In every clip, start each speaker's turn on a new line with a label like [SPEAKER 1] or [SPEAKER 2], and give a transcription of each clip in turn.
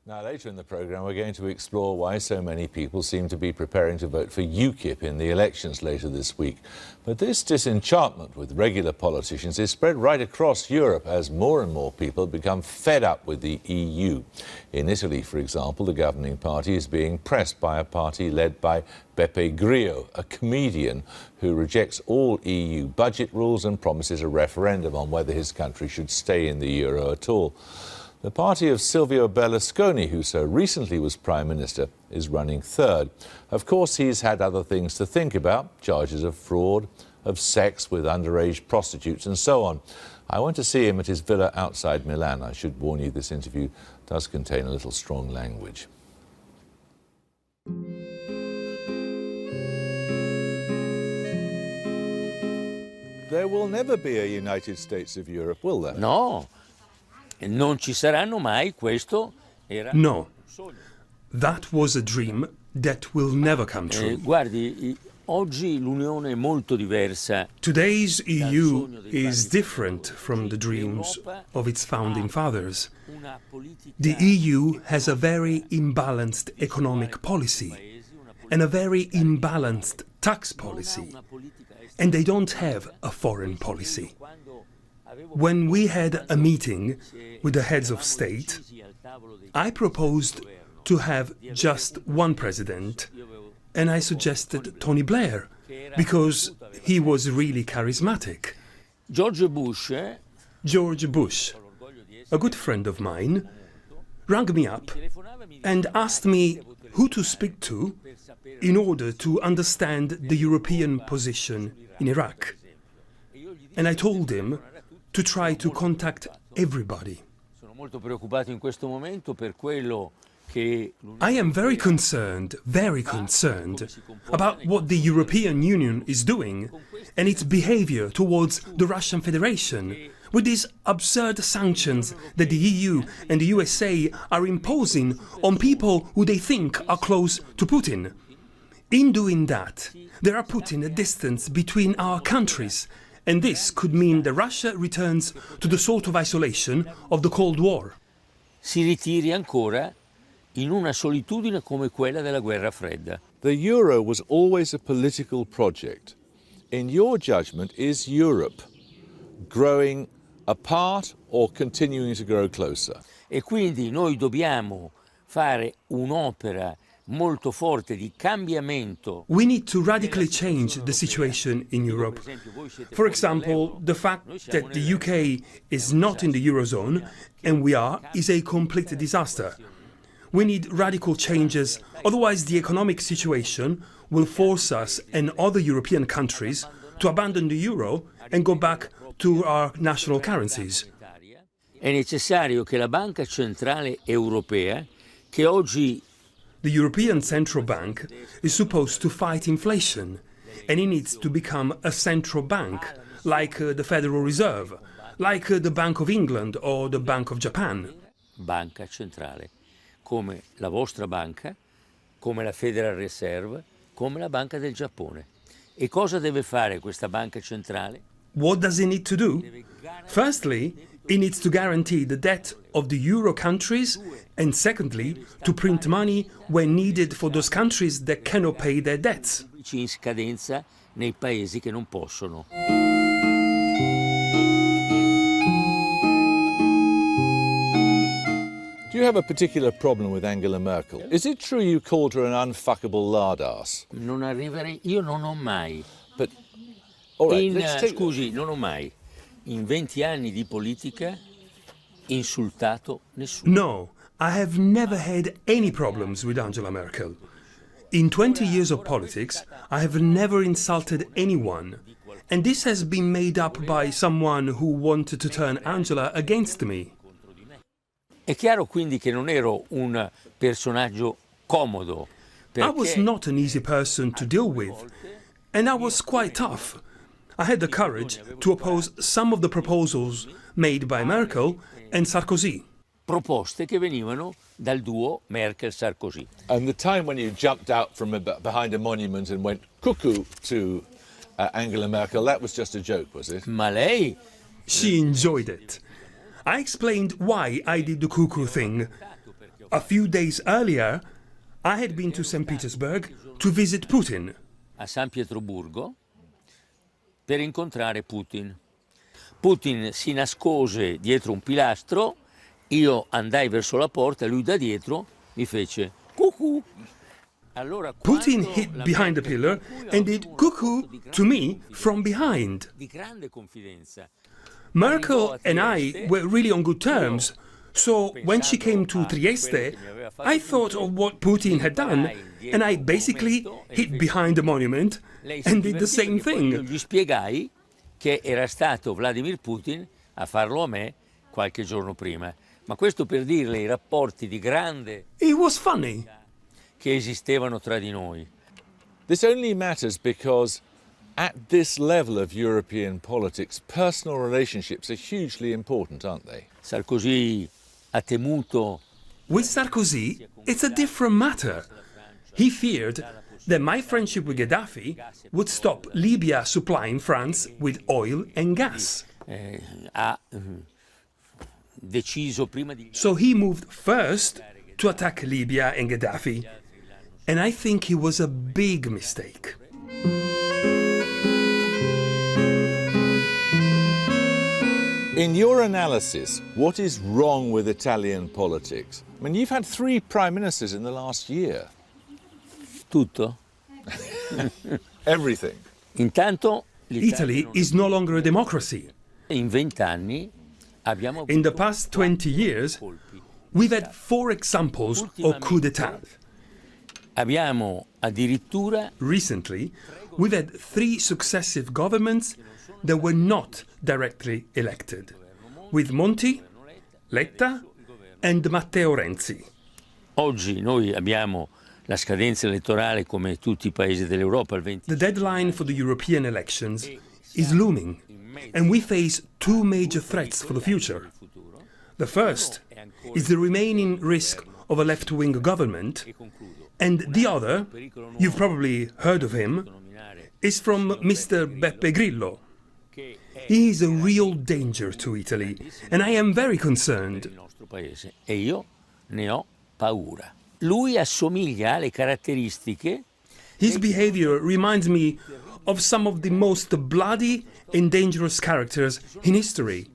[SPEAKER 1] Now, later in the programme, we're going to explore why so many people seem to be preparing to vote for UKIP in the elections later this week. But this disenchantment with regular politicians is spread right across Europe as more and more people become fed up with the EU. In Italy, for example, the governing party is being pressed by a party led by Beppe Grillo, a comedian who rejects all EU budget rules and promises a referendum on whether his country should stay in the euro at all. The party of Silvio Berlusconi, who so recently was Prime Minister, is running third. Of course, he's had other things to think about, charges of fraud, of sex with underage prostitutes and so on. I went to see him at his villa outside Milan. I should warn you, this interview does contain a little strong language. There will never be a United States of Europe, will there?
[SPEAKER 2] No. Non ci saranno mai, questo era...
[SPEAKER 3] No, that was a dream that will never come true.
[SPEAKER 2] Guardi, oggi l'Unione è molto diversa.
[SPEAKER 3] Today's EU is different from the dreams of its founding fathers. The EU has a very imbalanced economic policy and a very imbalanced tax policy, and they don't have a foreign policy. When we had a meeting with the heads of state, I proposed to have just one president, and I suggested Tony Blair, because he was really charismatic.
[SPEAKER 2] George Bush,
[SPEAKER 3] a good friend of mine, rang me up and asked me who to speak to in order to understand the European position in Iraq. And I told him to try to contact everybody. I am very concerned about what the European Union is doing and its behavior towards the Russian Federation, with these absurd sanctions that the EU and the USA are imposing on people who they think are close to Putin. In doing that, they are putting a distance between our countries, and this could mean that Russia returns to the sort of isolation of the Cold War.
[SPEAKER 2] Si ritiri ancora in una solitudine come quella della guerra fredda.
[SPEAKER 1] The euro was always a political project. In your judgment, is Europe growing apart or continuing to grow closer?
[SPEAKER 2] E quindi noi dobbiamo fare un'opera molto forte di cambiamento.
[SPEAKER 3] We need to radically change the situation in Europe. For example, the fact that the UK is not in the Eurozone and we are is a complete disaster. We need radical changes, otherwise the economic situation will force us and other European countries to abandon the euro and go back to our national currencies.
[SPEAKER 2] È necessario che la Banca Centrale Europea, che oggi
[SPEAKER 3] the European Central Bank is supposed to fight inflation, and it needs to become a central bank, like the Federal Reserve, like the Bank of England or the Bank of Japan.
[SPEAKER 2] Banca centrale, come la vostra banca, come la Federal Reserve, come la Banca del Giappone. E cosa deve fare questa banca centrale?
[SPEAKER 3] What does it need to do? Firstly, it needs to guarantee the debt of the euro countries, and secondly, to print money when needed for those countries that cannot pay their debts.
[SPEAKER 2] In scadenza nei paesi che non possono.
[SPEAKER 1] Do you have a particular problem with Angela Merkel? Is it true you called her an unfuckable lardass?
[SPEAKER 2] Non arriverei, io non ho mai.
[SPEAKER 1] But, all right,
[SPEAKER 2] scusi, non ho mai, in 20 anni di politica, insultato nessuno.
[SPEAKER 3] No, I have never had any problems with Angela Merkel. In 20 years of politics, I have never insulted anyone. And this has been made up by someone who wanted to turn Angela against me.
[SPEAKER 2] È chiaro quindi che non ero un personaggio comodo.
[SPEAKER 3] I was not an easy person to deal with, and I was quite tough. I had the courage to oppose some of the proposals made by Merkel and Sarkozy.
[SPEAKER 2] Proposte che venivano dal duo Merkel-Sarkozy.
[SPEAKER 1] And the time when you jumped out from behind a monument and went cuckoo to Angela Merkel, that was just a joke, was it?
[SPEAKER 2] Ma lei?
[SPEAKER 3] She enjoyed it. I explained why I did the cuckoo thing. A few days earlier, I had been to St. Petersburg to visit Putin.
[SPEAKER 2] A San Pietroburgo per incontrare Putin. Putin si nascose dietro un pilastro, io andai verso la porta e lui da dietro mi fece cucù. Allora,
[SPEAKER 3] Putin hid behind the pillar and did cuckoo to me from behind.
[SPEAKER 2] Di grande confidenza.
[SPEAKER 3] Merkel and I were really on good terms, so when she came to Trieste, I thought of what Putin had done, and I basically hid behind the monument and did the same thing.
[SPEAKER 2] Gli spiegai che era stato Vladimir Putin a farlo a me qualche giorno prima. Ma questo per dirle i rapporti di grande
[SPEAKER 3] It was funny.
[SPEAKER 2] che esistevano tra di noi.
[SPEAKER 1] This only matters because at this level of European politics, personal relationships are hugely important, aren't they?
[SPEAKER 2] Sarkozy ha temuto
[SPEAKER 3] With Sarkozy, it's a different matter. He feared that my friendship with Gaddafi would stop Libya supplying France with oil and gas.
[SPEAKER 2] ha deciso prima di
[SPEAKER 3] So he moved first to attack Libya and Gaddafi. And I think it was a big mistake.
[SPEAKER 1] In your analysis, what is wrong with Italian politics? I mean, you've had 3 prime ministers in the last year.
[SPEAKER 2] tutto.
[SPEAKER 1] Everything.
[SPEAKER 2] Intanto
[SPEAKER 3] Italy is no longer a democracy.
[SPEAKER 2] in 20 anni abbiamo
[SPEAKER 3] In the past 20 years, we've had 4 examples of coup d'etat.
[SPEAKER 2] abbiamo addirittura
[SPEAKER 3] Recently, we've had 3 successive governments that were not directly elected, with Monti, Letta and Matteo Renzi.
[SPEAKER 2] oggi noi abbiamo la scadenza elettorale come tutti i paesi dell'Europa il 20
[SPEAKER 3] The deadline for the European elections is looming, and we face 2 major threats for the future. The first is the remaining risk of a left-wing government, and the other, you've probably heard of him, is from Mr. Beppe Grillo. He is a real danger to Italy, and I am very concerned.
[SPEAKER 2] il nostro paese e io ne ho paura. Lui assomiglia alle caratteristiche
[SPEAKER 3] His behavior reminds me of some of the most bloody and dangerous characters in history.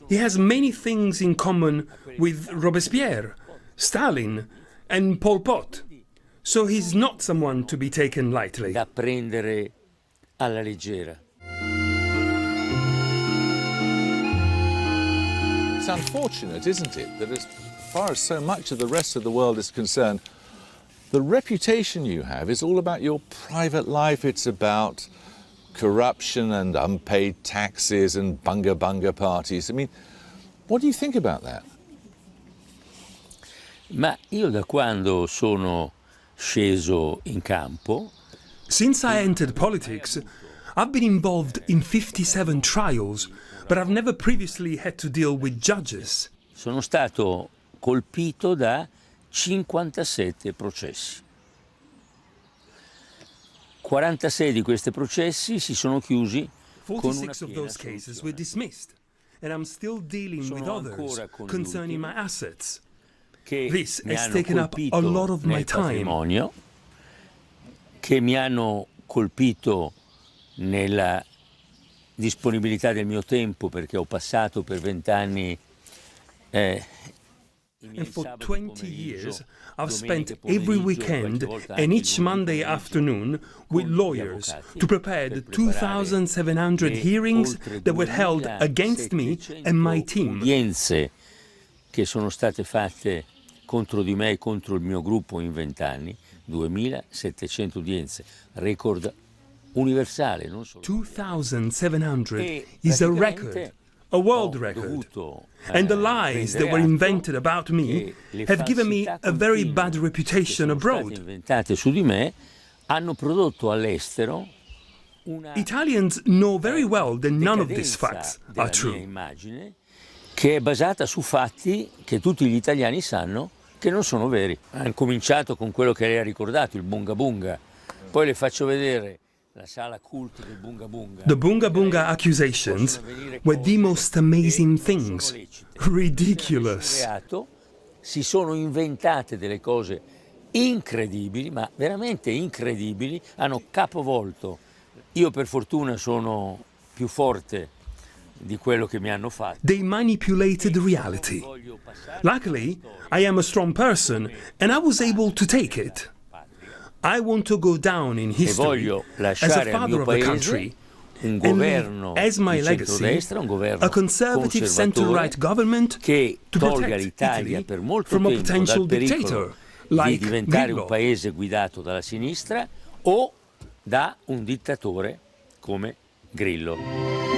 [SPEAKER 3] He has many things in common with Robespierre, Stalin, and Pol Pot. So he's not someone to be taken lightly.
[SPEAKER 2] da prendere alla leggera.
[SPEAKER 1] It's unfortunate, isn't it, that as far as so much of the rest of the world is concerned, the reputation you have is all about your private life. It's about corruption and unpaid taxes and bunga parties. I mean, what do you think about that?
[SPEAKER 2] Ma io da quando sono sceso in campo
[SPEAKER 3] Since I entered politics, I've been involved in 57 trials, but I've never previously had to deal with judges.
[SPEAKER 2] sono stato colpito da 57 processi. 46 di questi processi si sono chiusi con una
[SPEAKER 3] 46 of
[SPEAKER 2] piena
[SPEAKER 3] those cases
[SPEAKER 2] soluzione.
[SPEAKER 3] were dismissed, and I'm still dealing with
[SPEAKER 2] Sono
[SPEAKER 3] others
[SPEAKER 2] ancora con gli
[SPEAKER 3] concerning my
[SPEAKER 2] ultimi
[SPEAKER 3] assets.
[SPEAKER 2] che
[SPEAKER 3] This
[SPEAKER 2] mi
[SPEAKER 3] has
[SPEAKER 2] hanno
[SPEAKER 3] taken up
[SPEAKER 2] colpito
[SPEAKER 3] a lot of my
[SPEAKER 2] nel
[SPEAKER 3] time.
[SPEAKER 2] patrimonio, che mi hanno colpito nella disponibilità del mio tempo, perché ho passato per 20 anni i miei
[SPEAKER 3] And for
[SPEAKER 2] sabati
[SPEAKER 3] 20
[SPEAKER 2] pomeriggio,
[SPEAKER 3] years, I've
[SPEAKER 2] domeniche
[SPEAKER 3] spent every
[SPEAKER 2] pomeriggio,
[SPEAKER 3] weekend
[SPEAKER 2] qualche volta
[SPEAKER 3] and
[SPEAKER 2] anche
[SPEAKER 3] each
[SPEAKER 2] lunedì
[SPEAKER 3] Monday
[SPEAKER 2] pomeriggio
[SPEAKER 3] afternoon with
[SPEAKER 2] con gli
[SPEAKER 3] lawyers
[SPEAKER 2] avvocati
[SPEAKER 3] to prepare the
[SPEAKER 2] per preparare
[SPEAKER 3] 2,700
[SPEAKER 2] le
[SPEAKER 3] hearings
[SPEAKER 2] oltre
[SPEAKER 3] that were held against me
[SPEAKER 2] 2.700
[SPEAKER 3] and my team.
[SPEAKER 2] udienze che sono state fatte contro di me e contro il mio gruppo in 20 anni, 2.700 udienze, record universale, non solo.
[SPEAKER 3] 2,700
[SPEAKER 2] E
[SPEAKER 3] is a
[SPEAKER 2] praticamente
[SPEAKER 3] record, a world
[SPEAKER 2] ho
[SPEAKER 3] record.
[SPEAKER 2] dovuto,
[SPEAKER 3] And the lies that were
[SPEAKER 2] prendere atto
[SPEAKER 3] invented about me
[SPEAKER 2] che le
[SPEAKER 3] have given me
[SPEAKER 2] falsità
[SPEAKER 3] a very
[SPEAKER 2] continue
[SPEAKER 3] bad
[SPEAKER 2] che
[SPEAKER 3] reputation
[SPEAKER 2] sono state
[SPEAKER 3] abroad.
[SPEAKER 2] inventate su di me hanno prodotto all'estero una
[SPEAKER 3] Italians know very well that none of these
[SPEAKER 2] decadenza
[SPEAKER 3] facts
[SPEAKER 2] della
[SPEAKER 3] are
[SPEAKER 2] mia
[SPEAKER 3] true.
[SPEAKER 2] immagine, che è basata su fatti che tutti gli italiani sanno che non sono veri. Hanno cominciato con quello che lei ha ricordato, il bunga bunga. Poi le faccio vedere la sala cult del bunga bunga.
[SPEAKER 3] The Bunga Bunga accusations were the most amazing things. Ridiculous.
[SPEAKER 2] Reato si sono inventate delle cose incredibili, ma veramente incredibili, hanno capovolto. Io per fortuna sono più forte di quello che mi hanno fatto.
[SPEAKER 3] They manipulated reality. Luckily, I am a strong person and I was able to take it. I want to go down in
[SPEAKER 2] E
[SPEAKER 3] history
[SPEAKER 2] voglio
[SPEAKER 3] as a
[SPEAKER 2] lasciare al
[SPEAKER 3] father
[SPEAKER 2] mio
[SPEAKER 3] of the
[SPEAKER 2] paese
[SPEAKER 3] country
[SPEAKER 2] un
[SPEAKER 3] and
[SPEAKER 2] governo
[SPEAKER 3] leave as my
[SPEAKER 2] di
[SPEAKER 3] legacy
[SPEAKER 2] centrodestra, un governo
[SPEAKER 3] a conservative center-right government
[SPEAKER 2] che
[SPEAKER 3] to
[SPEAKER 2] tolga
[SPEAKER 3] protect
[SPEAKER 2] l'Italia
[SPEAKER 3] Italy
[SPEAKER 2] per molto
[SPEAKER 3] from a
[SPEAKER 2] tempo
[SPEAKER 3] potential
[SPEAKER 2] dal pericolo
[SPEAKER 3] dictator
[SPEAKER 2] di
[SPEAKER 3] like
[SPEAKER 2] diventare
[SPEAKER 3] Grillo.
[SPEAKER 2] un paese guidato dalla sinistra o da un dittatore come Grillo.